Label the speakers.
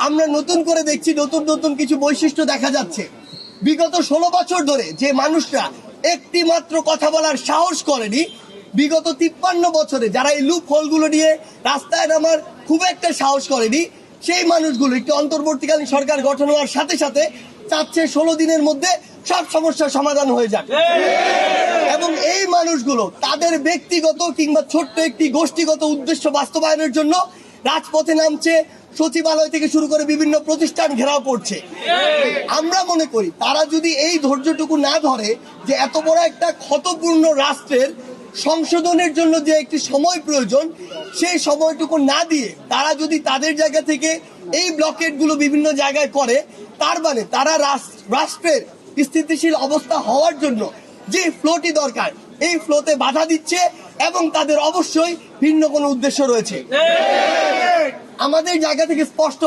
Speaker 1: আমরা নতুন করে দেখছি নতুন নতুন কিছু বৈশিষ্ট্য দেখা যাচ্ছে। বিগত 16 বছর ধরে যে মানুষরা একটি মাত্র কথা বলার সাহস করেনি, বিগত 53 বছরে যারা এই লুপ হোলগুলো নিয়ে রাস্তায় নামার খুব একটা সাহস করেনি, সেই মানুষগুলো একটি অন্তর্বর্তীকালীন সরকার গঠন হওয়ার সাথে সাথে চাচ্ছে 16 দিনের মধ্যে সব সমস্যার সমাধান হয়ে যাক। এবং এই মানুষগুলো তাদের ব্যক্তিগত কিংবা ছোট্ট একটি গোষ্ঠীগত উদ্দেশ্য বাস্তবায়নের জন্য রাজপথে নামছে, সচিবালয় থেকে শুরু করে বিভিন্ন প্রতিষ্ঠান ঘেরাও করছে। আমরা মনে করি তারা যদি এই ধৈর্যটুকু না ধরে যে এত বড় একটা ক্ষতপূর্ণ রাষ্ট্রের সংশোধনের জন্য যে একটি সময় প্রয়োজন, সেই সময়টুকু না দিয়ে তারা যদি তাদের জায়গা থেকে এই ব্লকেটগুলো বিভিন্ন জায়গায় করে, তার মানে তারা রাষ্ট্রের স্থিতিশীল অবস্থা হওয়ার জন্য যে ফ্লোটি দরকার এই ফ্লোতে বাধা দিচ্ছে এবং তাদের অবশ্যই ভিন্ন কোনো উদ্দেশ্য রয়েছে। আমাদের জায়গা থেকে স্পষ্ট